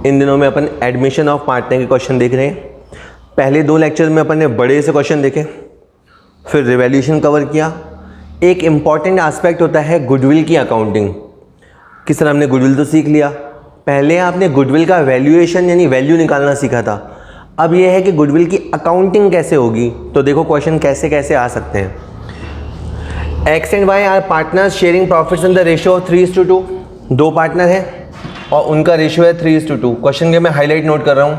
इन दिनों में अपन admission of partner के क्वेश्चन देख रहे हैं। पहले 2 लेक्चर में अपन ने बड़े से क्वेश्चन देखे, फिर रिवैल्यूएशन कवर किया। एक इम्पॉर्टेंट एस्पेक्ट होता है गुडविल की अकाउंटिंग। किस तरह हमने गुडविल तो सीख लिया, पहले आपने गुडविल का वैल्यूएशन यानी वैल्यू निकालना सीखा था। अब यह है कि गुडविल की अकाउंटिंग कैसे होगी। तो देखो क्वेश्चन कैसे कैसे आ सकते हैं। X and Y are partners sharing profits in the ratio of 3:2। 2 partner हैं और उनका रेशियो है 3:2। क्वेश्चन के मैं हाईलाइट नोट कर रहा हूँ।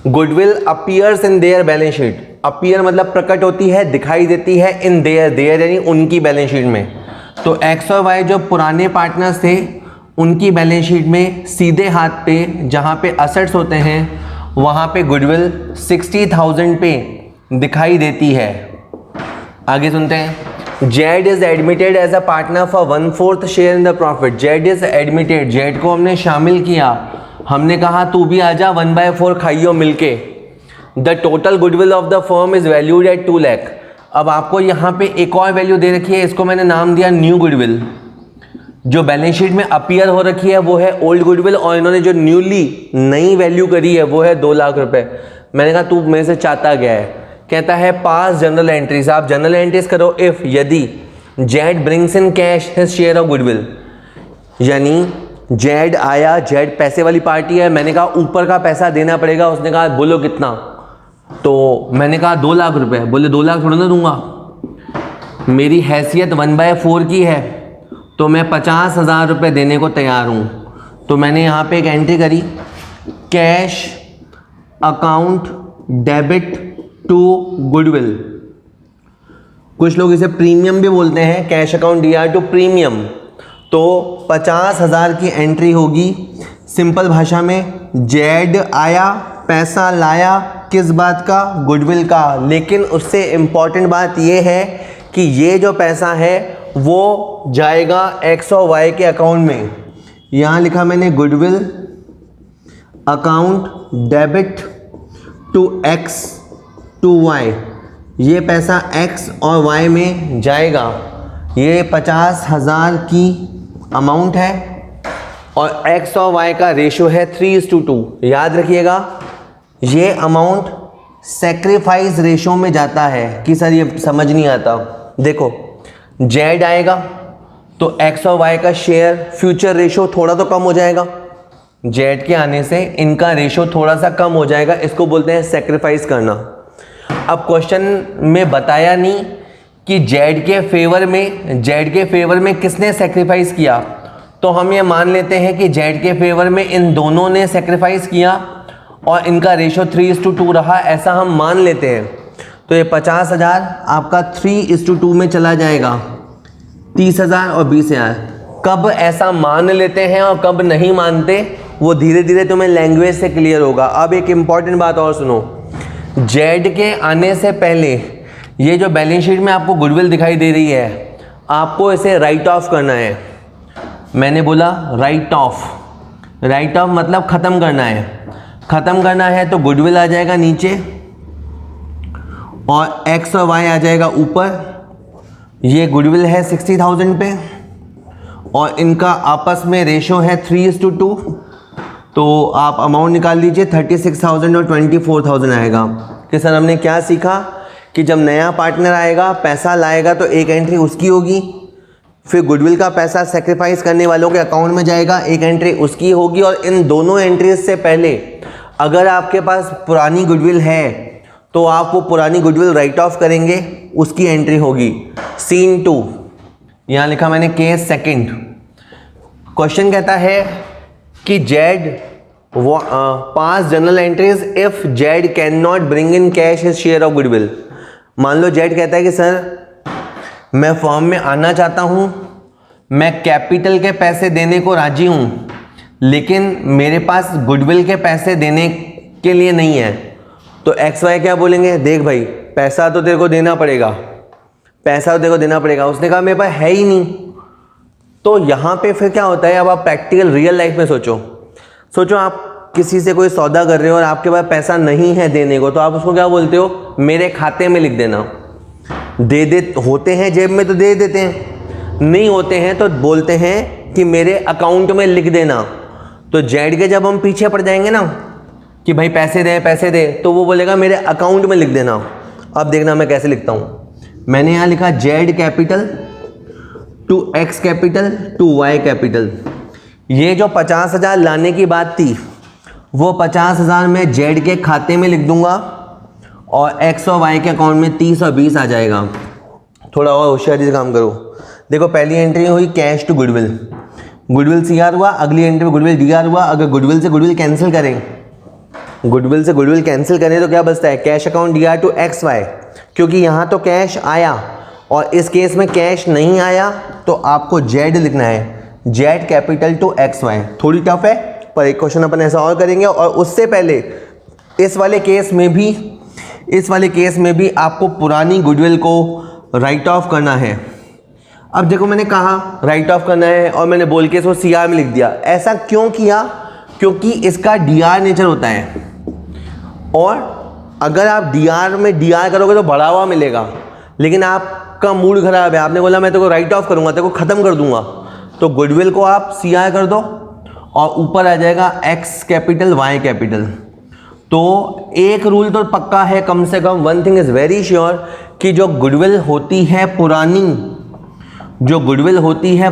Goodwill appears in their balance sheet. Appear मतलब प्रकट होती है, दिखाई देती है। इन देयर यानी उनकी बैलेंस शीट में। तो एक्स और वाई जो पुराने पार्टनर्स थे उनकी बैलेंस शीट में सीधे हाथ पे जहाँ पे असेट्स होते हैं वहाँ पे गुडविल 60,000 पे दिखाई देती है। आगे सुनते हैं। Z is admitted as a partner for 1/4 share in the profit. Z is admitted, Z को हमने शामिल किया। हमने कहा तू भी आजा 1/4 खाइयो मिलके। The total goodwill of the firm is valued eight 2 lakh. अब आपको यहाँ पे एक और वैल्यू दे रखी है, इसको मैंने नाम दिया न्यू गुडविल। जो बैलेंस शीट में अपीयर हो रखी है वो है ओल्ड गुडविल और इन्होंने जो न्यूली नई वैल्यू करी है वो है 2 लाख रुपए। मैंने कहा तू मेरे से चाहता गया है। कहता है पास जनरल एंट्रीज। आप जनरल एंट्रीज करो इफ यदि Z brings in cash his share of goodwill. यानी जेड आया, जेड पैसे वाली पार्टी है। मैंने कहा ऊपर का पैसा देना पड़ेगा। उसने कहा बोलो कितना, तो मैंने कहा 2 लाख रुपए। बोले 2 लाख थोड़ा ना दूंगा, मेरी हैसियत 1/4 की है तो मैं 50,000 रुपये देने को तैयार हूँ। तो मैंने यहाँ पे एक एंट्री करी, cash account debit to goodwill. कुछ लोग इसे प्रीमियम भी बोलते हैं, कैश अकाउंट दिया टू प्रीमियम। तो 50,000 की एंट्री होगी। सिंपल भाषा में जेड आया, पैसा लाया, किस बात का, गुडविल का। लेकिन उससे इम्पॉर्टेंट बात यह है कि ये जो पैसा है वो जाएगा एक्स और वाई के अकाउंट में। यहाँ लिखा मैंने goodwill account debit to X to Y. ये पैसा एक्स और वाई में जाएगा। ये 50,000 की अमाउंट है और एक्स और वाई का रेशियो है 3:2। याद रखिएगा ये अमाउंट सेक्रीफाइस रेशियो में जाता है। कि सर ये समझ नहीं आता। देखो जेड आएगा तो एक्स और वाई का शेयर फ्यूचर रेशियो थोड़ा तो कम हो जाएगा। जेड के आने से इनका रेशियो थोड़ा सा कम हो जाएगा। इसको बोलते हैं सेक्रीफाइस करना। अब क्वेश्चन में बताया नहीं कि जेड के फेवर में किसने सेक्रीफाइस किया। तो हम ये मान लेते हैं कि जेड के फेवर में इन दोनों ने सेक्रीफाइस किया और इनका रेशियो 3:2 रहा, ऐसा हम मान लेते हैं। तो ये 50,000 आपका 3:2 में चला जाएगा। 30,000 और 20,000। कब ऐसा मान लेते हैं और कब नहीं मानते वो धीरे धीरे तुम्हें लैंग्वेज से क्लियर होगा। अब एक इम्पॉर्टेंट बात और सुनो। जेड के आने से पहले ये जो बैलेंस शीट में आपको गुडविल दिखाई दे रही है, आपको इसे राइट ऑफ करना है। मैंने बोला राइट ऑफ। राइट ऑफ मतलब ख़त्म करना है। ख़त्म करना है तो गुडविल आ जाएगा नीचे और एक्स और वाई आ जाएगा ऊपर। ये गुडविल है 60,000 पे और इनका आपस में रेशो है 3:2। तो आप अमाउंट निकाल लीजिए, 36,000 और 24,000 आएगा। कि सर हमने क्या सीखा कि जब नया पार्टनर आएगा पैसा लाएगा तो एक एंट्री उसकी होगी, फिर गुडविल का पैसा सेक्रीफाइस करने वालों के अकाउंट में जाएगा, एक एंट्री उसकी होगी। और इन दोनों एंट्रीज से पहले अगर आपके पास पुरानी गुडविल है तो आप वो पुरानी गुडविल राइट ऑफ करेंगे, उसकी एंट्री होगी। सीन 2 यहाँ लिखा मैंने केस सेकंड। क्वेश्चन कहता है कि Z pass general entries if Z can not bring in cash his share of goodwill. मान लो जेड कहता है कि सर मैं फर्म में आना चाहता हूँ, मैं कैपिटल के पैसे देने को राजी हूँ, लेकिन मेरे पास गुडविल के पैसे देने के लिए नहीं है। तो एक्स वाई क्या बोलेंगे, देख भाई पैसा तो तेरे को देना पड़ेगा, पैसा तो तेरे को देना पड़ेगा। उसने कहा मेरे पास है ही नहीं। तो यहाँ पे फिर क्या होता है, अब आप प्रैक्टिकल रियल लाइफ में सोचो आप किसी से कोई सौदा कर रहे हो और आपके पास पैसा नहीं है देने को, तो आप उसको क्या बोलते हो, मेरे खाते में लिख देना। होते हैं जेब में तो दे देते हैं, नहीं होते हैं तो बोलते हैं कि मेरे अकाउंट में लिख देना। तो जेड के जब हम पीछे पड़ जाएंगे ना कि भाई पैसे दे, तो वो बोलेगा मेरे अकाउंट में लिख देना। अब देखना मैं कैसे लिखता हूँ। मैंने यहाँ लिखा Z capital to X capital to Y capital. ये जो 50,000 लाने की बात थी वो 50,000 मैं जेड के खाते में लिख दूंगा और एक्स और वाई के अकाउंट में 30 और 20 आ जाएगा। थोड़ा और होशियारी से काम करो। देखो पहली एंट्री हुई cash to goodwill, goodwill CR हुआ, अगली एंट्री में गुडविल डीआर हुआ। अगर गुडविल से गुडविल कैंसिल करें, गुडविल से गुडविल कैंसिल करें तो क्या बचता है, cash account DR to X Y. क्योंकि यहाँ तो कैश आया और इस केस में कैश नहीं आया तो आपको जेड लिखना है, Z capital to X Y. थोड़ी टफ है पर एक क्वेश्चन अपन ऐसा और करेंगे। और उससे पहले इस वाले केस में भी आपको पुरानी गुडविल को राइट ऑफ करना है। अब देखो मैंने कहा राइट ऑफ करना है और मैंने बोल के इसको सीआर में लिख दिया। ऐसा क्यों किया, क्योंकि इसका डीआर नेचर होता है और अगर आप डीआर में डीआर करोगे तो बढ़ा हुआ मिलेगा, लेकिन आपका मूड खराब है, आपने बोला मैं तेरे को राइट ऑफ करूंगा, तेरे को खत्म कर दूंगा, तो गुडविल को आप सीआर कर दो और ऊपर आ जाएगा एक्स कैपिटल वाई कैपिटल। तो एक रूल तो पक्का है कम से कम, one thing is very sure कि जो गुडविल होती है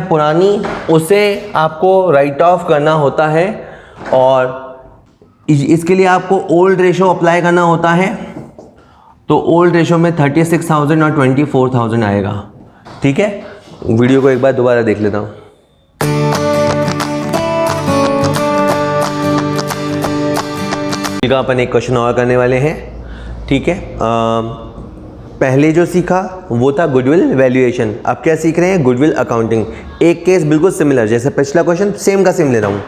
पुरानी, उसे आपको राइट ऑफ करना होता है और इसके लिए आपको ओल्ड रेशो अप्लाई करना होता है। तो ओल्ड रेशो में 36,000 और 24,000 आएगा। ठीक है, वीडियो को एक बार दोबारा देख लेता हूँ। अपन एक क्वेश्चन और करने वाले हैं। ठीक है, पहले जो सीखा वो था गुडविल वैल्यूएशन, अब क्या सीख रहे हैं, गुडविल अकाउंटिंग। एक केस बिल्कुल सिमिलर, जैसे पिछला क्वेश्चन सेम का सेम ले रहा हूँ।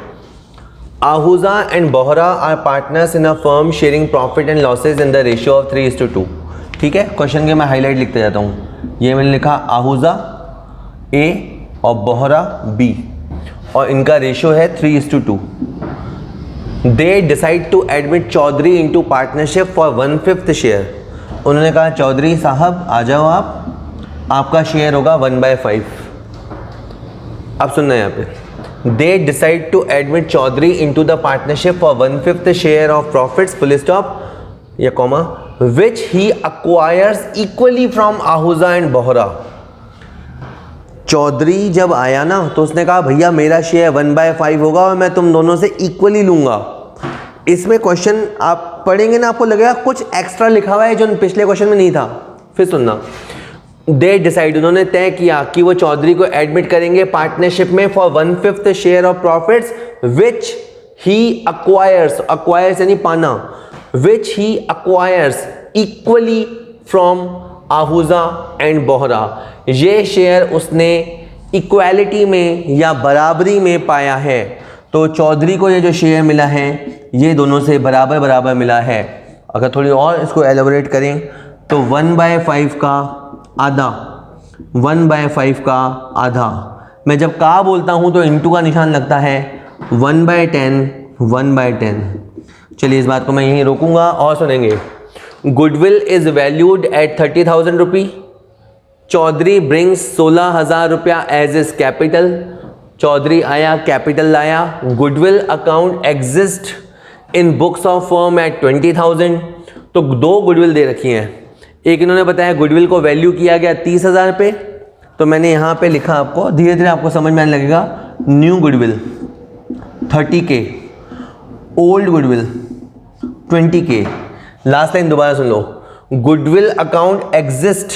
Ahuja and Bohra are partners in a firm sharing profit and losses in the ratio of 3:2। ठीक है, क्वेश्चन के मैं हाईलाइट लिखते जाता हूँ। ये मैंने लिखा आहूजा ए और बोहरा बी और इनका रेशियो है 3:2। They decide to admit Chaudhary into partnership for 1/5 share. उन्होंने कहा चौधरी साहब आ जाओ, आपका शेयर होगा 1/5। अब सुनना है यहाँ पे, they decide to admit Chaudhary into the partnership for 1/5 share of profits full stop या comma which he acquires equally from Ahuja and Bohra. Chaudhary जब आया ना तो उसने कहा भैया मेरा शेयर 1/5 होगा और मैं तुम दोनों से इक्वली लूंगा। इसमें क्वेश्चन आप पढ़ेंगे ना आपको लगेगा कुछ एक्स्ट्रा लिखा हुआ है जो पिछले क्वेश्चन में नहीं था। फिर सुनना, दे डिसाइड, उन्होंने तय किया कि वो चौधरी को एडमिट करेंगे पार्टनरशिप में for 1/5 share of profits which he acquires यानी पाना, which he acquires equally from Ahuja and Bohra. ये शेयर उसने इक्वालिटी में या बराबरी में पाया है। तो चौधरी को ये जो शेयर मिला है ये दोनों से बराबर बराबर मिला है। अगर थोड़ी और इसको एलोबरेट करें तो 1/5 का आधा, 1/5 का आधा। मैं जब का बोलता हूं तो इंटू का निशान लगता है, 1/10, 1/10। चलिए इस बात को मैं यहीं रोकूंगा और सुनेंगे। Goodwill is valued at 30,000 rupee. Chaudhary brings 16,000 rupaya as is capital. Chaudhary आया, कैपिटल लाया। Goodwill account exist in books of firm at 20,000। तो दो गुडविल दे रखी हैं। एक इन्होंने बताया गुडविल को वैल्यू किया गया 30,000 पे, तो मैंने यहाँ पे लिखा, आपको धीरे धीरे आपको समझ में आने लगेगा। New goodwill 30K, old goodwill 20K। Last line दोबारा सुन लो, goodwill account exist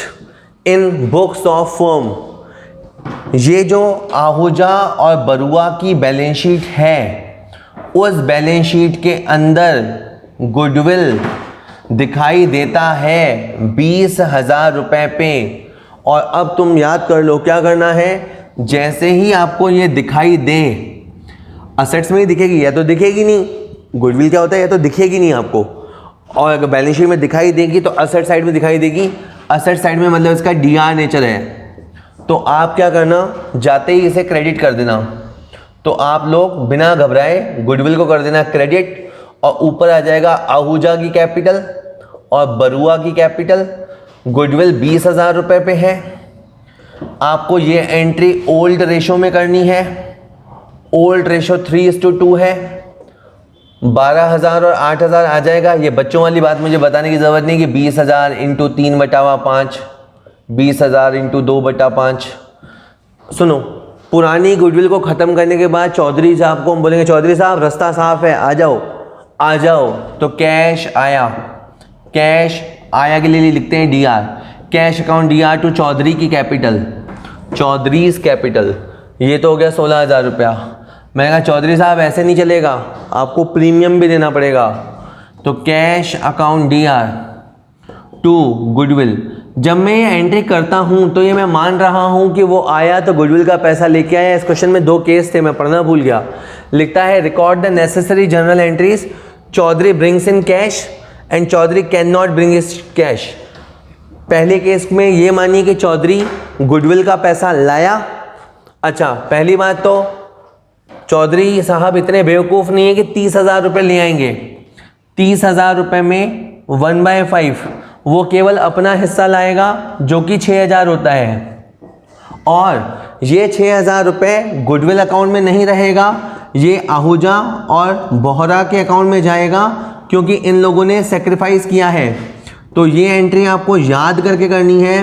in books of firm. ये जो आहूजा और बरुआ की बैलेंस शीट है, उस बैलेंस शीट के अंदर गुडविल दिखाई देता है 20,000 रुपए पे। और अब तुम याद कर लो क्या करना है, जैसे ही आपको ये दिखाई दे, असेट्स में ही दिखेगी या तो दिखेगी नहीं, गुडविल क्या होता है या तो दिखेगी नहीं आपको, और अगर बैलेंस शीट में दिखाई देगी तो असेट साइड में दिखाई देगी। असेट साइड में मतलब इसका डीआर नेचर है, तो आप क्या करना, जाते ही इसे क्रेडिट कर देना। तो आप लोग बिना घबराए गुडविल को कर देना क्रेडिट, और ऊपर आ जाएगा आहूजा की कैपिटल और बरुआ की कैपिटल। गुडविल 20,000 रुपए पे है। आपको ये एंट्री ओल्ड रेशो में करनी है। ओल्ड रेशो 3:2 है, 12,000 और 8,000 आ जाएगा। ये बच्चों वाली बात मुझे बताने की ज़रूरत नहीं कि 20,000 इंटू 3/5, 20,000 इंटू 2/5। सुनो, पुरानी गुडविल को ख़त्म करने के बाद चौधरी साहब को हम बोलेंगे चौधरी साहब रास्ता साफ है, आ जाओ आ जाओ। तो कैश आया, कैश आया के लिए लिखते हैं DR, cash account DR to Chaudhary की कैपिटल, चौधरीज कैपिटल। ये तो हो गया 16,000 रुपया। मैंने कहा चौधरी साहब ऐसे नहीं चलेगा, आपको प्रीमियम भी देना पड़ेगा। तो cash account DR to goodwill. जब मैं ये एंट्री करता हूँ तो ये मैं मान रहा हूँ कि वो आया तो गुडविल का पैसा लेके आया। इस क्वेश्चन में 2 केस थे, मैं पढ़ना भूल गया। लिखता है record the necessary journal entries, Chaudhary brings in cash and Chaudhary can not bring his cash. पहले केस में ये मानिए कि चौधरी गुडविल का पैसा लाया। अच्छा, पहली बात तो चौधरी साहब इतने बेवकूफ़ नहीं है कि 30,000 रुपये ले आएंगे। 30,000 रुपये में 1/5 वो केवल अपना हिस्सा लाएगा जो कि 6,000 होता है, और ये 6,000 रुपये गुडविल अकाउंट में नहीं रहेगा, ये आहूजा और बोहरा के अकाउंट में जाएगा क्योंकि इन लोगों ने सेक्रीफाइस किया है। तो ये एंट्री आपको याद करके करनी है।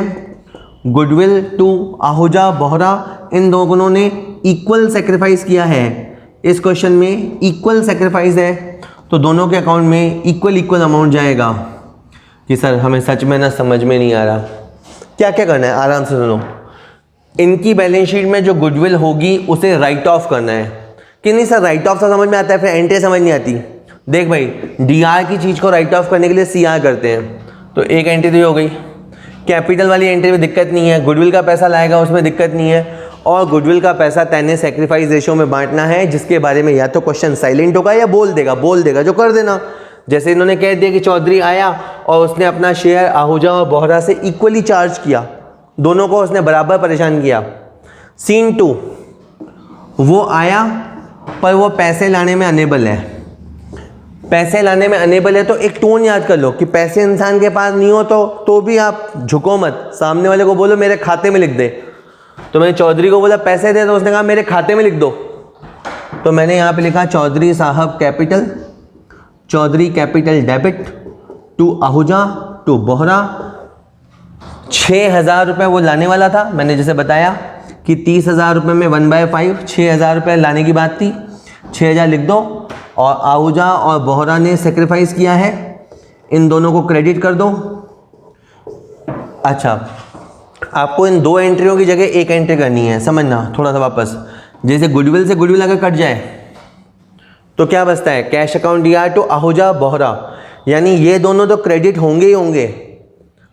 गुडविल टू आहूजा बोहरा, इन दोनों ने इक्वल सेक्रीफाइस किया है। इस क्वेश्चन में इक्वल सेक्रीफाइस है तो दोनों के अकाउंट में इक्वल अमाउंट जाएगा। कि सर हमें सच में ना समझ में नहीं आ रहा, क्या क्या करना है, आराम से सुनो। इनकी बैलेंस शीट में जो गुडविल होगी उसे राइट ऑफ करना है। कि नहीं सर राइट ऑफ तो समझ में आता है, फिर एंट्री समझ नहीं आती। देख भाई, DR की चीज़ को राइट ऑफ करने के लिए CR करते हैं। तो एक एंट्री तो ये हो गई। कैपिटल वाली एंट्री में दिक्कत नहीं है, गुडविल का पैसा लाएगा उसमें दिक्कत नहीं है, और गुडविल का पैसा तैने सेक्रीफाइस रेशो में बांटना है, जिसके बारे में या तो क्वेश्चन साइलेंट होगा या बोल देगा जो कर देना। जैसे इन्होंने कह दिया कि चौधरी आया और उसने अपना शेयर आहूजा और बोहरा से इक्वली चार्ज किया, दोनों को उसने बराबर परेशान किया। सीन 2, वो आया पर वो पैसे लाने में अनेबल है। पैसे लाने में अनेबल है तो एक टोन याद कर लो कि पैसे इंसान के पास नहीं हो तो भी आप झुको मत, सामने वाले को बोलो मेरे खाते में लिख दे। तो मैंने चौधरी को बोला पैसे दे, तो उसने कहा मेरे खाते में लिख दो। तो मैंने यहाँ पे लिखा चौधरी साहब capital, Chaudhary capital debit to Ahuja to Bohra. 6,000 रुपये वो लाने वाला था। मैंने जैसे बताया कि 30,000 रुपये में 1/5 6,000 रुपये लाने की बात थी, 6,000 लिख दो। और आहूजा और बोहरा ने सेक्रीफाइस किया है, इन दोनों को क्रेडिट कर दो। अच्छा, आपको इन 2 एंट्रियों की जगह एक एंट्री करनी है, समझना थोड़ा सा वापस। जैसे गुडविल से गुडविल अगर कट जाए तो क्या बचता है, cash account DR to Ahuja Bohra, यानी ये दोनों तो क्रेडिट होंगे ही होंगे,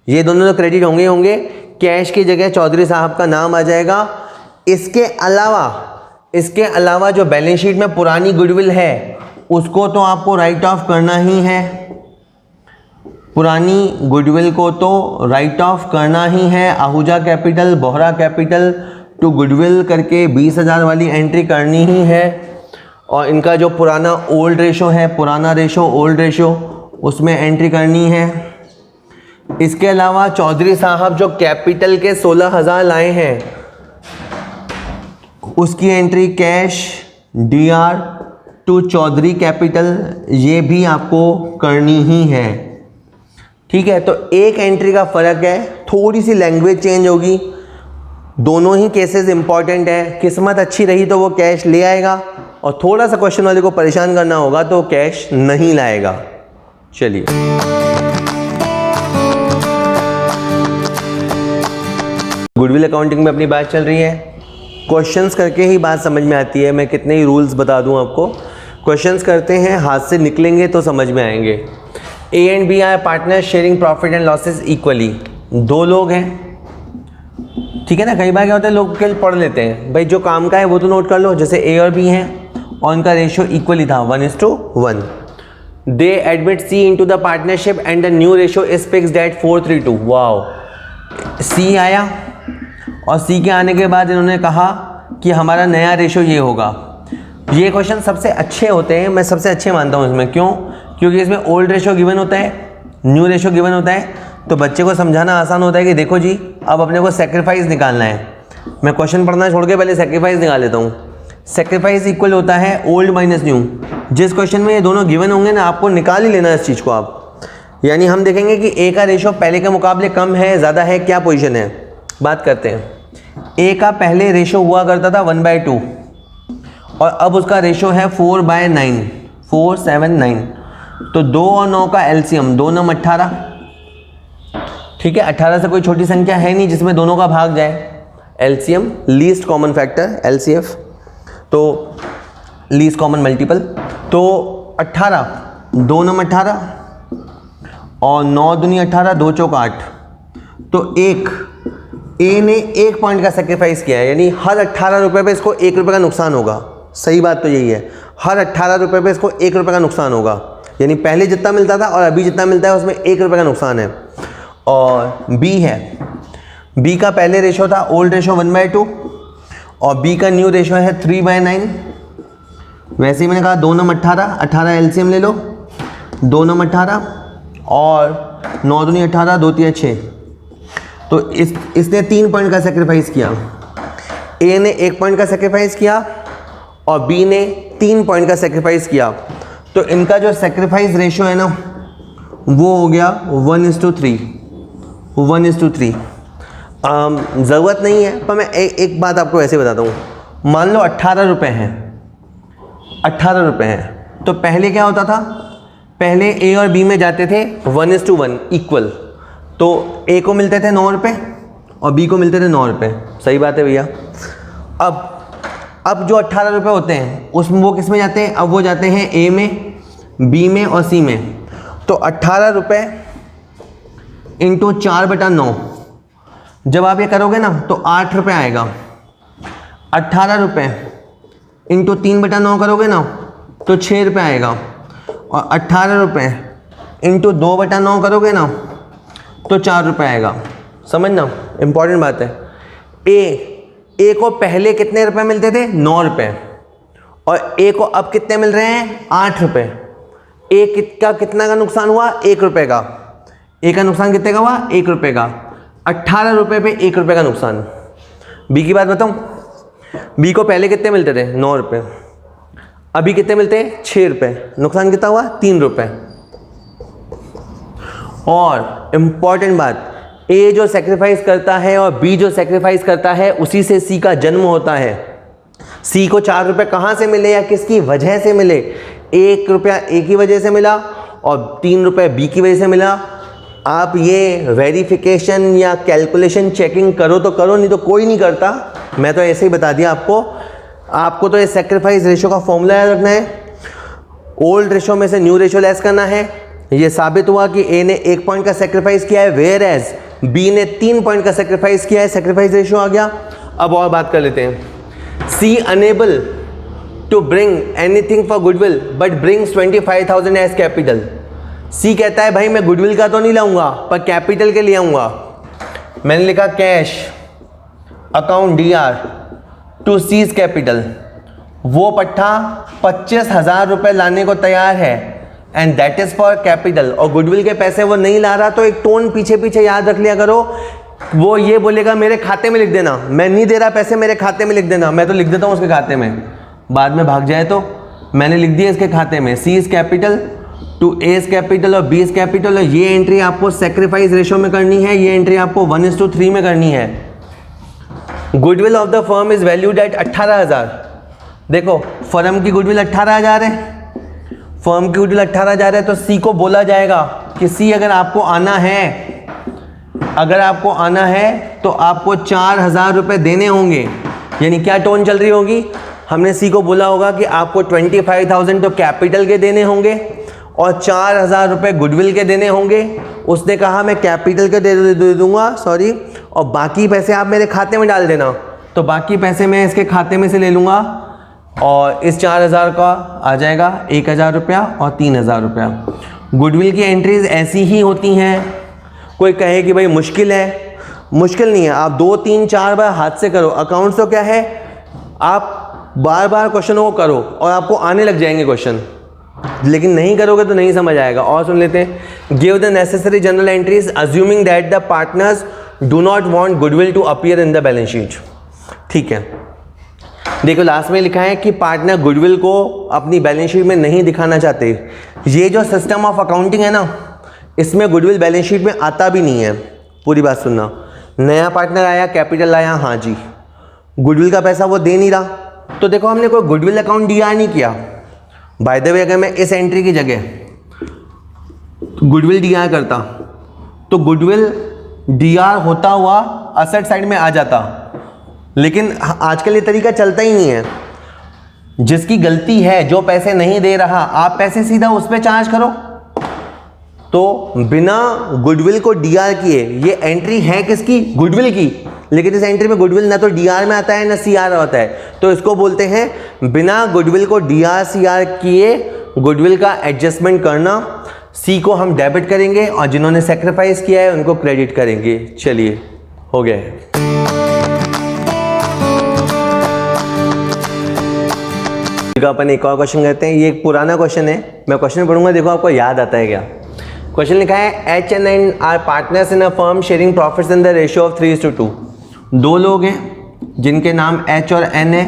ये दोनों तो क्रेडिट होंगे ही होंगे। कैश की जगह चौधरी साहब का नाम आ जाएगा। इसके अलावा जो बैलेंस शीट में पुरानी गुडविल है उसको तो आपको राइट ऑफ करना ही है, पुरानी गुडविल को तो राइट ऑफ करना ही है। Ahuja capital Bohra capital to goodwill करके 20,000 वाली एंट्री करनी ही है, और इनका जो पुराना ओल्ड रेशो है, पुराना रेशो ओल्ड रेशो, उसमें एंट्री करनी है। इसके अलावा चौधरी साहब जो कैपिटल के 16,000 लाए हैं उसकी entry cash DR to Chaudhary capital, ये भी आपको करनी ही है। ठीक है, तो एक एंट्री का फ़र्क है, थोड़ी सी लैंग्वेज चेंज होगी। दोनों ही केसेस इंपॉर्टेंट है। किस्मत अच्छी रही तो वो कैश ले आएगा, और थोड़ा सा क्वेश्चन वाले को परेशान करना होगा तो कैश नहीं लाएगा। चलिए, गुडविल अकाउंटिंग में अपनी बात चल रही है। क्वेश्चंस करके ही बात समझ में आती है, मैं कितने ही रूल्स बता दूं आपको। क्वेश्चंस करते हैं, हाथ से निकलेंगे तो समझ में आएंगे। A and B are partner sharing profit and losses equally. 2 लोग हैं, ठीक है ना। कई बार क्या होता है, लोग केवल पढ़ लेते हैं, भाई जो काम का है वो तो नोट कर लो। जैसे A और B हैं और उनका रेशियो इक्वली था 1:1। दे admit C into the partnership and the new ratio is fixed at 4:3:2। Wow, C आया और C के आने के बाद इन्होंने कहा कि हमारा नया रेशियो ये होगा। ये क्वेश्चन सबसे अच्छे होते हैं, मैं सबसे अच्छे मानता हूँ इसमें। क्यों? क्योंकि इसमें ओल्ड रेशियो गिवन होता है, न्यू रेशियो गिवन होता है, तो बच्चे को समझाना आसान होता है कि देखो जी अब अपने को सेक्रीफाइस निकालना है। मैं क्वेश्चन पढ़ना छोड़ के पहले सेक्रीफाइस निकाल लेता हूँ। सेक्रीफाइस इक्वल होता है ओल्ड माइनस न्यू। जिस क्वेश्चन में ये दोनों गिवन होंगे ना, आपको निकाल ही लेना इस चीज़ को आप। यानी हम देखेंगे कि ए का रेशो पहले के मुकाबले कम है, ज़्यादा है, क्या पोजीशन है, बात करते हैं। ए का पहले रेशो हुआ करता था 1/2 और अब उसका रेशो है 4/9, 479। तो 2 और 9 का एलसीएम, 2 9 18, ठीक है। 18 से कोई छोटी संख्या है नहीं जिसमें दोनों का भाग जाए। LCM least common factor, LCF तो लीस्ट कॉमन मल्टीपल। तो 18, 2 9 18 और 9 दूनी 18, 2 चौक 8। तो ए ने 1 पॉइंट का सेक्रीफाइस किया है, यानी हर 18 रुपये पे इसको 1 रुपये का नुकसान होगा। सही बात तो यही है, हर 18 रुपये पे इसको 1 रुपये का नुकसान होगा। यानी पहले जितना मिलता था और अभी जितना मिलता है उसमें 1 रुपये का नुकसान है। और बी है, बी का पहले रेशो था ओल्ड रेशो 1/2 और बी का न्यू रेशो है 3/9। वैसे ही मैंने कहा 2 9 18, 18 एलसीएम ले लो, 2 9 18 और 9 दूनी 18, 2 3 6। तो इसने 3 पॉइंट का सेक्रीफाइस किया। ए ने 1 पॉइंट का सेक्रीफाइस किया और बी ने 3 पॉइंट का सेक्रीफाइस किया। तो इनका जो सेक्रीफाइस रेशो है ना वो हो गया 1:3, 1:3। ज़रूरत नहीं है पर मैं एक बात आपको ऐसे बताता हूँ। मान लो 18 रुपये हैं, 18 रुपये हैं, तो पहले क्या होता था, पहले ए और बी में जाते थे 1:1 इक्वल। तो ए को मिलते थे 9 रुपये और बी को मिलते थे 9 रुपये। सही बात है भैया। अब जो 18 रुपये होते हैं उसमें वो किस में जाते हैं, अब वो जाते हैं ए में, बी में और सी में। तो 18 रुपये इंटू 4/9, जब आप ये करोगे ना तो 8 रुपये आएगा। 18 रुपये इंटू 3/9 करोगे ना तो 6 रुपये आएगा। और 18 रुपये इंटू 2/9 करोगे ना तो 4 रुपये आएगा। समझना, इंपॉर्टेंट बात है। ए को पहले कितने रुपए मिलते थे, 9 रुपये, और ए को अब कितने मिल रहे हैं, 8 रुपये। ए का कितना का नुकसान हुआ, 1 रुपये का। ए का नुकसान कितने का हुआ, 1 रुपये का। 18 रुपये पे 1 रुपये का नुकसान। बी की बात बताऊं, बी को पहले कितने मिलते थे, 9 रुपये, अभी कितने मिलते हैं, 6 रुपये। नुकसान कितना हुआ, 3 रुपये। और इम्पॉर्टेंट बात, ए जो सेक्रीफाइस करता है और बी जो सेक्रीफाइस करता है उसी से सी का जन्म होता है। सी को 4 रुपये कहाँ से मिले या किसकी वजह से मिले, 1 रुपया ए की वजह से मिला और 3 रुपये बी की वजह से मिला। आप ये वेरिफिकेशन या कैलकुलेशन चेकिंग करो तो करो, नहीं तो कोई नहीं करता। मैं तो ऐसे ही बता दिया आपको तो ये सेक्रीफाइस रेशो का फॉर्मूला याद रखना है। ओल्ड रेशो में से न्यू रेशो लेस करना है। ये साबित हुआ कि ए ने 1 पॉइंट का सेक्रीफाइस किया है, वेयर एज बी ने 3 पॉइंट का सेक्रीफाइस किया है। सेक्रीफाइस रेशो आ गया। अब और बात कर लेते हैं। C unable to bring anything for goodwill but brings 25,000 as capital. C कहता है भाई मैं गुडविल का तो नहीं लाऊंगा पर कैपिटल के लिए आऊंगा। मैंने लिखा cash account DR to C's capital. वो पट्टा 25,000 रुपये लाने को तैयार है and that is for capital. और गुडविल के पैसे वो नहीं ला रहा, तो एक टोन पीछे पीछे याद रख लिया करो। वो ये बोलेगा मेरे खाते में लिख देना, मैं नहीं दे रहा पैसे, मेरे खाते में लिख देना। मैं तो लिख देता हूँ उसके खाते में, बाद में भाग जाए तो मैंने लिख दिया इसके खाते में। C is capital to A is capital और बी इज कैपिटल। और ये एंट्री आपको सेक्रीफाइस रेशो में करनी है, ये एंट्री आपको 1:3 में करनी है। Goodwill of the firm is valued eight 18,000। देखो फर्म की गुडविल 18,000 है, फर्म की गुडविल 18,000 है, तो सी को बोला जाएगा कि सी अगर आपको आना है तो आपको 4,000 रुपये देने होंगे। यानी क्या टोन चल रही होगी, हमने सी को बोला होगा कि आपको 25,000 तो कैपिटल के देने होंगे और 4,000 रुपये गुडविल के देने होंगे। उसने कहा मैं कैपिटल के दे दूंगा सॉरी, और बाकी पैसे आप मेरे खाते में डाल देना। तो बाकी पैसे मैं इसके खाते में से ले लूँगा और इस 4,000 का आ जाएगा 1,000 रुपया और 3,000 रुपया। गुडविल की एंट्रीज ऐसी ही होती हैं। कोई कहे कि भाई मुश्किल है, मुश्किल नहीं है। आप 2 3 4 बार हाथ से करो। अकाउंट्स तो क्या है, आप बार बार क्वेश्चनों को करो और आपको आने लग जाएंगे क्वेश्चन, लेकिन नहीं करोगे तो नहीं समझ आएगा। और सुन लेते हैं। Give the necessary journal entries assuming that the partners do not want goodwill to appear in the balance sheet. ठीक है, देखो लास्ट में लिखा है कि पार्टनर गुडविल को अपनी बैलेंस शीट में नहीं दिखाना चाहते। ये जो सिस्टम ऑफ अकाउंटिंग है ना, इसमें गुडविल बैलेंस शीट में आता भी नहीं है। पूरी बात सुनना, नया पार्टनर आया, कैपिटल आया, हाँ जी, गुडविल का पैसा वो दे नहीं रहा, तो देखो हमने कोई गुडविल अकाउंट डीआर नहीं किया। बाय द वे अगर मैं इस एंट्री की जगह गुडविल डीआर करता तो गुडविल डीआर होता हुआ असेट साइड में आ जाता, लेकिन आजकल ये तरीका चलता ही नहीं है। जिसकी गलती है, जो पैसे नहीं दे रहा, आप पैसे सीधा उस पर चार्ज करो। तो बिना गुडविल को डीआर किए, ये एंट्री है किसकी? गुडविल की, लेकिन इस एंट्री में गुडविल ना तो डीआर में आता है ना सीआर आता है, तो इसको बोलते हैं बिना गुडविल को डीआर सीआर किए गुडविल का एडजस्टमेंट करना। सी को हम डेबिट करेंगे और जिन्होंने सेक्रीफाइस किया है उनको क्रेडिट करेंगे। चलिए, हो गया है। अपन एक और क्वेश्चन करते हैं। ये एक पुराना क्वेश्चन है, मैं क्वेश्चन पढ़ूंगा, देखो आपको याद आता है क्या। क्वेश्चन लिखा है H and N are partners in a firm sharing profits in the ratio of 3:2। दो लोग हैं जिनके नाम एच और एन है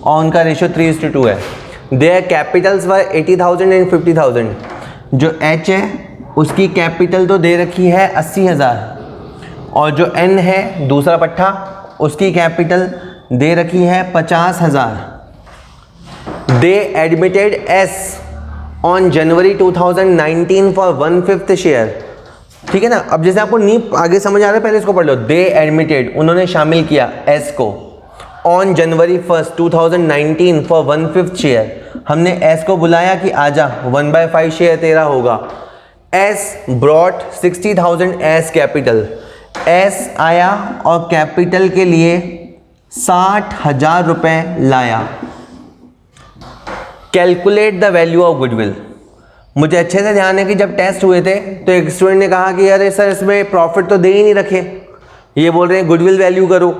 और उनका रेशियो 3:2 है। There Capitals were 80,000 and 50,000। जो एच है उसकी कैपिटल तो दे रखी है 80,000 और जो एन है दूसरा पट्टा, उसकी कैपिटल दे रखी है 50,000। They admitted S on January 2019 for 1/5 share. ठीक है ना। अब जैसे आपको नहीं आगे समझ आ रहा है, पहले इसको पढ़ लो। दे एडमिटेड, उन्होंने शामिल किया एस को ऑन जनवरी 1, 2019 फॉर 1/5 शेयर। हमने एस को बुलाया कि आजा 1/5 शेयर तेरा होगा। S brought 60,000 S capital. S आया और कैपिटल के लिए 60,000 रुपए लाया। Calculate the value of goodwill. मुझे अच्छे से ध्यान है कि जब टेस्ट हुए थे तो एक स्टूडेंट ने कहा कि अरे सर इसमें प्रॉफिट तो दे ही नहीं रखे, ये बोल रहे हैं गुडविल वैल्यू करो,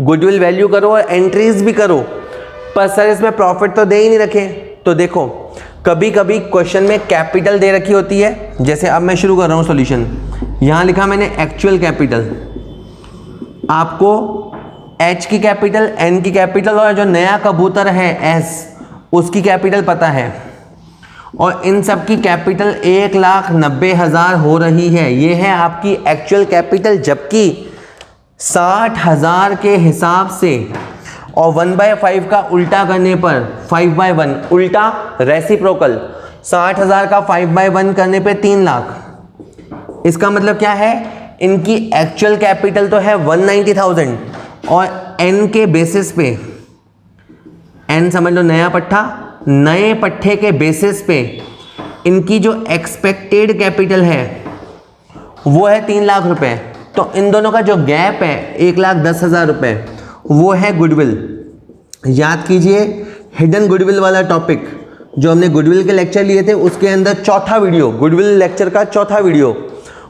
गुडविल वैल्यू करो और एंट्रीज भी करो, पर सर इसमें प्रॉफिट तो दे ही नहीं रखे। तो देखो कभी कभी क्वेश्चन में कैपिटल दे रखी होती है। जैसे अब मैं शुरू कर रहा हूँ सॉल्यूशन। यहाँ लिखा मैंने एक्चुअल कैपिटल, आपको एच की कैपिटल, एन की कैपिटल और जो नया कबूतर है एस उसकी कैपिटल पता है, और इन सब की कैपिटल 1,90,000 हो रही है। ये है आपकी एक्चुअल कैपिटल, जबकि 60,000 के हिसाब से और 1/5 का उल्टा करने पर 5/1 उल्टा रेसिप्रोकल 60,000 का 5/1 करने पे 3 लाख। इसका मतलब क्या है, इनकी एक्चुअल कैपिटल तो है 190,000 और एन के बेसिस पे, एन समझ लो नया पट्टा, नए पट्टे के बेसिस पे इनकी जो एक्सपेक्टेड कैपिटल है वो है 3 लाख रुपए। तो इन दोनों का जो गैप है 1,10,000 रुपए, वो है गुडविल। याद कीजिए हिडन गुडविल वाला टॉपिक जो हमने गुडविल के लेक्चर लिए थे, उसके अंदर चौथा वीडियो, गुडविल लेक्चर का चौथा वीडियो,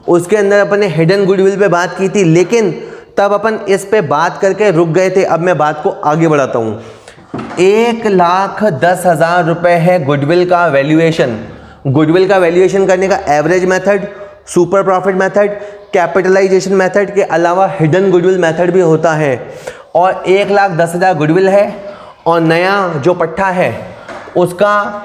उसके अंदर अपन ने हिडन गुडविल पे बात की थी, लेकिन तब अपन इस पे बात करके रुक गए थे। अब मैं बात को आगे बढ़ाता हूँ। 1,10,000 रुपए है गुडविल का वैल्यूएशन। गुडविल का वैल्यूएशन करने का average method, super profit method, capitalization method के अलावा हिडन गुडविल मेथड भी होता है। और 1,10,000 गुडविल है और नया जो पट्टा है उसका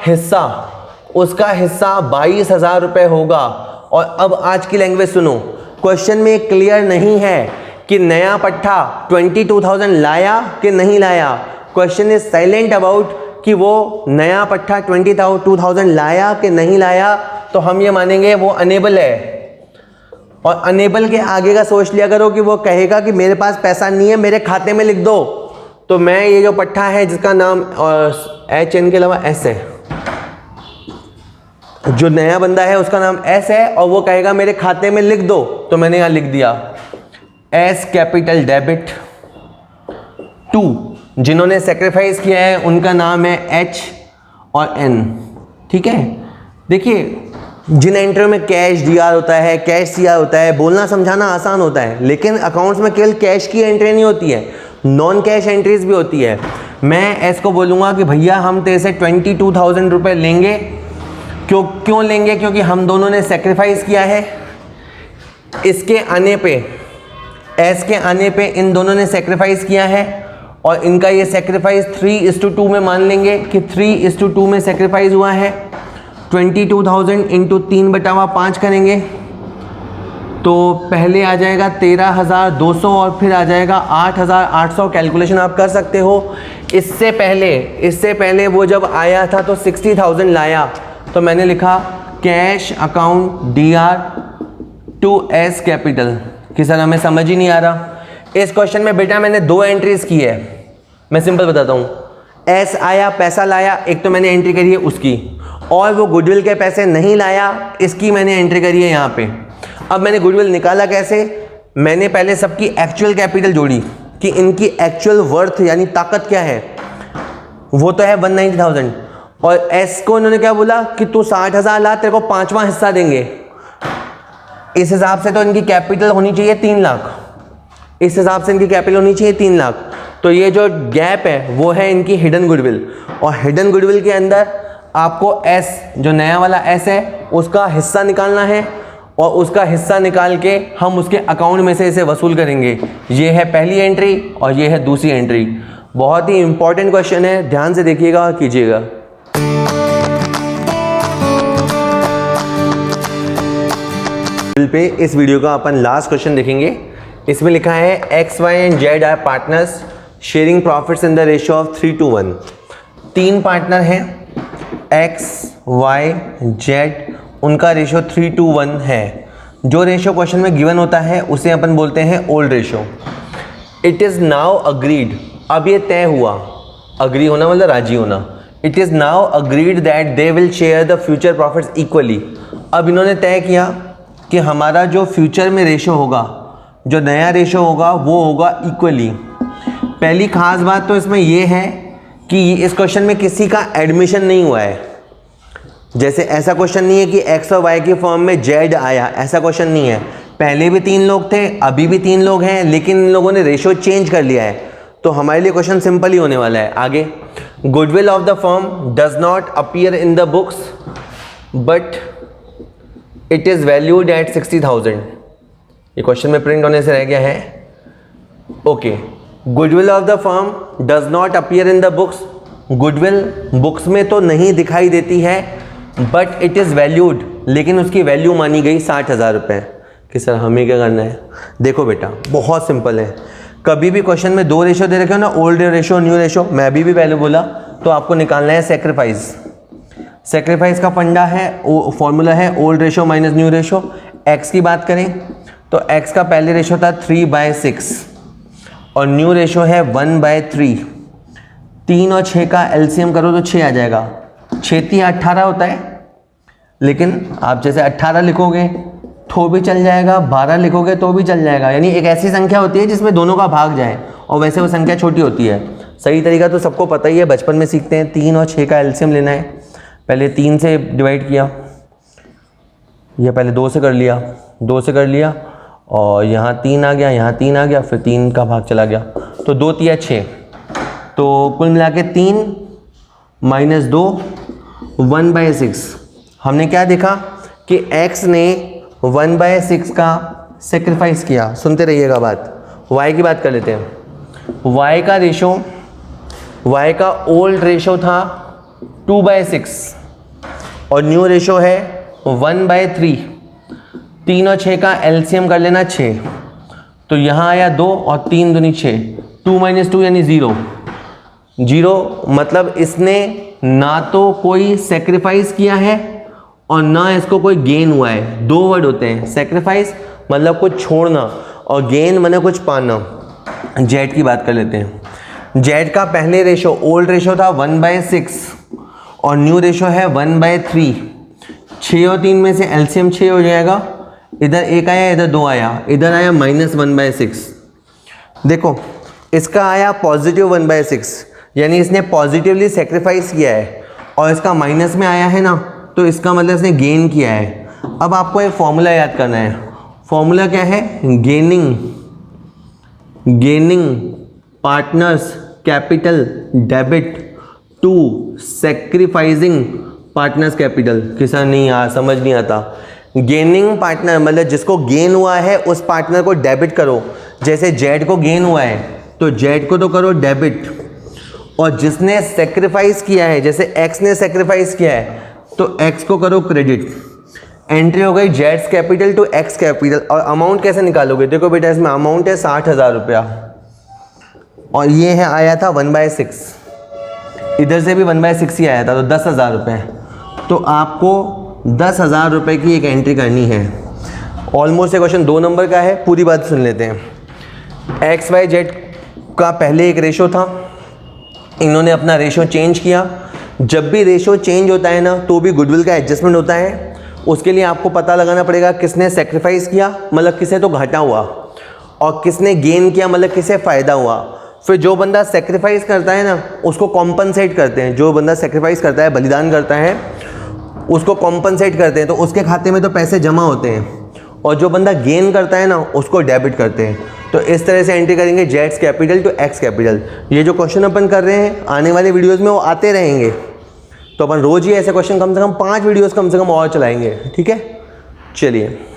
हिस्सा 22,000 रुपये होगा। और अब आज की लैंग्वेज सुनो, क्वेश्चन में क्लियर नहीं है कि नया पट्टा 22,000 लाया कि नहीं लाया। क्वेश्चन इज साइलेंट अबाउट कि वो नया पट्टा 22,000 लाया कि नहीं लाया, तो हम ये मानेंगे वो अनेबल है। और अनेबल के आगे का सोच लिया करो कि वो कहेगा कि मेरे पास पैसा नहीं है, मेरे खाते में लिख दो। तो मैं ये जो पट्टा है जिसका नाम एच एन के अलावा एस है, जो नया बंदा है उसका नाम एस है और वो कहेगा मेरे खाते में लिख दो, तो मैंने यहाँ लिख दिया एस कैपिटल डेबिट टू। जिन्होंने सेक्रीफाइस किया है उनका नाम है एच और एन। ठीक है। देखिए जिन एंट्री में कैश डीआर होता है, कैश सीआर होता है, बोलना समझाना आसान होता है, लेकिन अकाउंट्स में केवल कैश की एंट्री नहीं होती है, नॉन कैश एंट्रीज भी होती है। मैं एस को बोलूँगा कि भैया हम तेरे से 22,000 रुपये लेंगे। क्यों लेंगे? क्योंकि हम दोनों ने सेक्रीफाइस किया है। इसके आने पे, एस के आने पे इन दोनों ने सेक्रीफाइस किया है और इनका ये सेक्रीफाइस 3:2 में मान लेंगे कि 3:2 में सेक्रीफाइस हुआ है। 22,000 इंटू 3/5 करेंगे तो पहले आ जाएगा 13,200 और फिर आ जाएगा 8,800। कैलकुलेशन आप कर सकते हो। इससे पहले वो जब आया था तो 60,000 लाया, तो मैंने लिखा cash account DR to S capital कि सर हमें समझ ही नहीं आ रहा। इस क्वेश्चन में बेटा मैंने 2 एंट्रीज की है, मैं सिंपल बताता हूँ। एस आया, पैसा लाया, एक तो मैंने एंट्री करी है उसकी, और वो गुडविल के पैसे नहीं लाया, इसकी मैंने एंट्री करी है यहाँ पे। अब मैंने गुडविल निकाला कैसे? मैंने पहले सबकी एक्चुअल कैपिटल जोड़ी कि इनकी एक्चुअल वर्थ यानी ताकत क्या है, वो तो है 190,000, और एस को इन्होंने क्या बोला कि तू 60,000 ला, तेरे को 5वां हिस्सा देंगे। इस हिसाब से तो इनकी कैपिटल होनी चाहिए 3 लाख, इस हिसाब से इनकी कैपिटल होनी चाहिए 3 लाख। तो ये जो गैप है वो है इनकी हिडन गुडविल, और हिडन गुडविल के अंदर आपको एस, जो नया वाला एस है, उसका हिस्सा निकालना है, और उसका हिस्सा निकाल के हम उसके अकाउंट में से इसे वसूल करेंगे। ये है पहली एंट्री और ये है दूसरी एंट्री। बहुत ही इंपॉर्टेंट क्वेश्चन है, ध्यान से देखिएगा और कीजिएगा। पे इस वीडियो का अपन लास्ट क्वेश्चन देखेंगे। इसमें लिखा है X, Y and Z are partners sharing profits in the ratio of 3:1। 3 partner हैं X, Y, Z, उनका रेशियो 3:1 है। जो रेशियो क्वेश्चन में गिवन होता है उसे अपन बोलते हैं old ratio. It is now agreed, अब ये तय हुआ, अग्री होना मतलब राजी होना। It is now agreed that they will share the future profits equally. अब इन्होंने तय किया कि हमारा जो फ्यूचर में रेशियो होगा, जो नया रेशियो होगा, वो होगा इक्वली। पहली खास बात तो इसमें ये है कि इस क्वेश्चन में किसी का एडमिशन नहीं हुआ है। जैसे ऐसा क्वेश्चन नहीं है कि X और Y की फॉर्म में Z आया, ऐसा क्वेश्चन नहीं है। पहले भी 3 लोग थे, अभी भी 3 लोग हैं, लेकिन इन लोगों ने रेशियो चेंज कर लिया है। तो हमारे लिए क्वेश्चन सिंपल ही होने वाला है। आगे, goodwill of the firm does not appear in the books but it is valued at 60,000। ये क्वेश्चन में प्रिंट होने से रह गया है। Okay, goodwill of the firm does not appear in the books. Goodwill books में तो नहीं दिखाई देती है, बट इट इज़ वैल्यूड, लेकिन उसकी वैल्यू मानी गई 60,000 रुपये। कि सर हमें क्या करना है? देखो बेटा, बहुत सिंपल है। कभी भी क्वेश्चन में 2 रेशियो दे रखे हो ना, ओल्ड रेशियो, न्यू रेशियो, मैं अभी भी पहले बोला, तो आपको निकालना है सेक्रीफाइस। सेक्रीफाइस का फंडा है, फॉर्मूला है old ratio minus new ratio. X की बात करें तो एक्स का पहले रेशियो था 3/6 और न्यू रेशियो है 1/3। 3 और 6 का एलसीएम करो तो 6 आ जाएगा। 6 18 होता है, लेकिन आप जैसे 18 लिखोगे तो भी चल जाएगा, 12 लिखोगे तो भी चल जाएगा। यानी एक ऐसी संख्या होती है जिसमें दोनों का भाग जाए, और वैसे वो संख्या छोटी होती है। सही तरीका तो सबको पता ही है, बचपन में सीखते हैं। 3 और 6 का एलसीएम लेना है। पहले 3 से डिवाइड किया, यह पहले 2 से कर लिया, 2 से कर लिया, और यहाँ 3 आ गया, यहाँ 3 आ गया, फिर 3 का भाग चला गया, तो 2 3 6। तो कुल मिला के 3 - 2 1/6। हमने क्या देखा कि x ने 1/6 का सेक्रीफाइस किया। सुनते रहिएगा बात। y की बात कर लेते हैं। y का रेशो, y का ओल्ड रेशो था 2/6 और न्यू रेशो है 1/3। 3 और 6 का एलसीएम कर लेना 6, तो यहाँ आया 2 और 3 दूनी 6। 2 - 2 यानी 0। 0 मतलब इसने ना तो कोई सेक्रीफाइस किया है और ना इसको कोई गेन हुआ है। 2 वर्ड होते हैं, सेक्रीफाइस मतलब कुछ छोड़ना और गेन मतलब कुछ पाना। जेड की बात कर लेते हैं। जेड का पहले रेशो, ओल्ड रेशो था 1/6 और न्यू रेशो है 1/3। 6 और 3 में से एलसीएम 6 हो जाएगा। इधर 1 आया, इधर 2 आया, इधर आया -1/6। देखो इसका आया पॉजिटिव 1/6, यानी इसने पॉजिटिवली सेक्रीफाइस किया है, और इसका माइनस में आया है ना, तो इसका मतलब इसने गेन किया है। अब आपको एक फॉर्मूला याद करना है। फॉर्मूला क्या है? Gaining partners capital debit to sacrificing partners capital. किसान नहीं यार, समझ नहीं आता। गेनिंग पार्टनर मतलब जिसको गेन हुआ है उस पार्टनर को डेबिट करो। जैसे जेड को गेन हुआ है तो जेड को तो करो डेबिट, और जिसने सेक्रीफाइस किया है, जैसे एक्स ने सेक्रीफाइस किया है, तो एक्स को करो क्रेडिट। एंट्री हो गई जेड्स कैपिटल टू एक्स कैपिटल। और अमाउंट कैसे निकालोगे? देखो बेटा, इसमें अमाउंट है 60,000 रुपया, और ये है आया था 1/6, इधर से भी 1/6 ही आया था, तो 10,000 रुपये। तो आपको 10,000 रुपये की एक एंट्री करनी है। ऑलमोस्ट ये क्वेश्चन 2 नंबर का है, पूरी बात सुन लेते हैं। एक्स वाई जेड का पहले एक रेशो था, इन्होंने अपना रेशो चेंज किया। जब भी रेशो चेंज होता है ना, तो भी गुडविल का एडजस्टमेंट होता है। उसके लिए आपको पता लगाना पड़ेगा किसने सेक्रीफाइस किया, मतलब किसे तो घाटा हुआ, और किसने गेन किया, मतलब किसे फ़ायदा हुआ। फिर जो बंदा सेक्रीफाइस करता है ना, उसको कॉम्पनसेट करते हैं। जो बंदा सेक्रीफाइस करता है, बलिदान करता है, उसको कॉम्पनसेट करते हैं, तो उसके खाते में तो पैसे जमा होते हैं। और जो बंदा गेन करता है ना, उसको डेबिट करते हैं। तो इस तरह से एंट्री करेंगे जेड्स कैपिटल टू एक्स कैपिटल। ये जो क्वेश्चन अपन कर रहे हैं, आने वाले वीडियोज़ में वो आते रहेंगे। तो अपन रोज़ ही ऐसे क्वेश्चन कम से कम 5 वीडियोज़ कम से कम और चलाएंगे, ठीक है। चलिए।